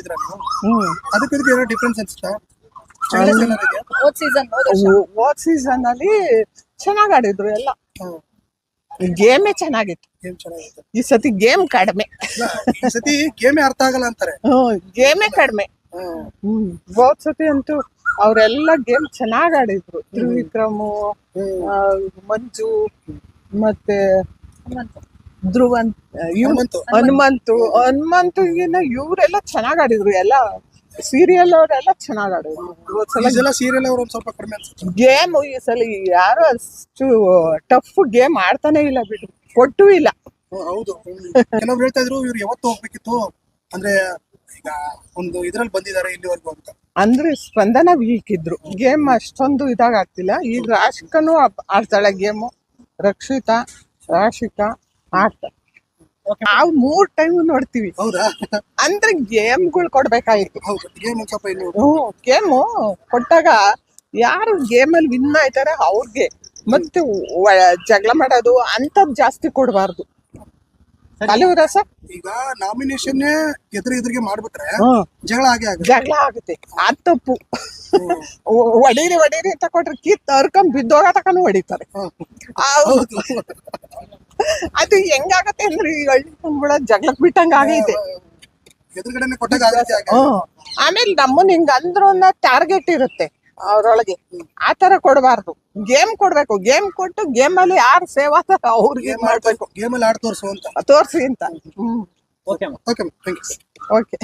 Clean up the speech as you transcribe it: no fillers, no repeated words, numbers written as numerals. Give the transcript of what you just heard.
ಆಡ್ತಿದ್ರ ನೀವು ಅದಕ್ಕೆ ಇದಕ್ಕೆ ಏನೋ ಡಿಫ್ರೆನ್ಸ್ ಅನ್ಸುತ್ತಾ ಹೋದ್ ಸೀಸನ್ ಅಲ್ಲಿ ಚೆನ್ನಾಗ್ ಆಡಿದ್ರು ಎಲ್ಲ. ಗೇಮೇ ಚೆನ್ನಾಗಿತ್ತು. ಗೇಮ್ ಚೆನ್ನಾಗಿತ್ತು. ಈ ಸತಿ ಗೇಮ್ ಕಡಿಮೆ. ಈ ಸತಿ ಗೇಮೇ ಅರ್ಥ ಆಗಲ್ಲ ಅಂತಾರೆ. ಗೇಮೇ ಕಡಿಮೆ. ಹೋದ್ ಸತಿ ಅಂತೂ ಅವರೆಲ್ಲ ಗೇಮ್ ಚೆನ್ನಾಗ್ ಆಡಿದ್ರು. ತ್ರಿವಿಕ್ರಮ್, ಮಂಜು ಮತ್ತೆ ಧ್ರುವಂತ್, ಹನುಮಂತುಗಿನ ಇವರೆಲ್ಲ ಚೆನ್ನಾಗ್ ಆಡಿದ್ರು. ಎಲ್ಲ ಸೀರಿಯಲ್ ಅವರೆಲ್ಲ ಚೆನ್ನಾಗ್ ಆಡಿದ್ರು. ಸೀರಿಯಲ್ ಅವರು ಸ್ವಲ್ಪ ಕಡಿಮೆ ಅನ್ಸುತ್ತೆ. ಗೇಮ್ ಈ ಸಲ ಯಾರು ಅಷ್ಟು ಟಫ್ ಗೇಮ್ ಆಡ್ತಾನೆ ಇಲ್ಲ ಬಿಡು, ಕೊಟ್ಟು ಇಲ್ಲ. ಹೌದು, ಕೆಲವ್ರು ಹೇಳ್ತಾ ಇದ್ರು ಇವ್ರು ಯಾವತ್ತು ಹೋಗ್ಬೇಕಿತ್ತು ಅಂದ್ರೆ ಈಗ ಒಂದು ಇದ್ರಲ್ಲಿ ಬಂದಿದ್ದಾರೆ ಇಲ್ಲಿವರೆಗೂ ಅಂತ. ಅಂದ್ರೆ ಸ್ಪಂದನ ವೀಕ್ ಇದ್ರು, ಗೇಮ್ ಅಷ್ಟೊಂದು ಇದಾಗ ಆಗ್ತಿಲ್ಲ. ಈಗ ರಾಶಿಕಾನು ಆಡ್ತಾಳೆ ಗೇಮು, ರಾಶಿಕಾ ಆಡ್ತಾಳೆ. ನಾವು 3 ಟೈಮ್ ನೋಡ್ತೀವಿ. ಹೌದಾ? ಅಂದ್ರೆ ಗೇಮ್ಗಳು ಕೊಡ್ಬೇಕಾಯ್ತು. ಹೌದು, ಗೇಮು ಕೊಟ್ಟಾಗ ಯಾರು ಗೇಮಲ್ಲಿ ವಿನ್ ಆಯ್ತಾರೆ ಅವ್ರಿಗೆ, ಮತ್ತೆ ಜಗಳ ಮಾಡೋದು ಅಂತದ್ ಜಾಸ್ತಿ ಕೊಡಬಾರ್ದು. ಅಲ್ವಾ ಸರ್? ಈಗ ನಾಮಿನೇಷನ್ ಎದುರಿಗೆ ಮಾಡ್ಬಿಟ್ರೆ ಜಗಳ ಆಗುತ್ತೆ. ಅದ್ ತಪ್ಪು. ಹೊಡೀರಿ ಅಂತ ಕೊಟ್ರೆ ಕಿತ್ ಹರ್ಕೊಂಡ್ ಬಿದ್ದೋಗ ತಕೊಂಡು ಹೊಡಿತಾರೆ. ಅದು ಹೆಂಗಾಗತ್ತೆ ಅಂದ್ರೆ ಈ ಹಳ್ಳಿ ಕೂಡ ಜಗಳಕ್ ಬಿಟ್ಟಂಗ ಆಗೈತೆ. ಆಮೇಲೆ ನಮ್ಮನ್ ಹಿಂಗ ಅಂದ್ರು ಅನ್ನೋ ಟಾರ್ಗೆಟ್ ಇರುತ್ತೆ ಅವ್ರೊಳಗೆ. ಆತರ ಕೊಡಬಾರ್ದು. ಗೇಮ್ ಕೊಡ್ಬೇಕು. ಗೇಮ್ ಕೊಟ್ಟು ಗೇಮ್ ಅಲ್ಲಿ ಯಾರು ಸೇವ್ ಆಗ್ತಾರ ಅವ್ರಿಗೆ ಮಾಡ್ಬೇಕು. ಗೇಮ್ ಅಲ್ಲಿ ಆಡ್ ತೋರ್ಸಿ ಅಂತ. ತೋರ್ಸಿ ಅಂತ. ಓಕೆ. ಓಕೆ.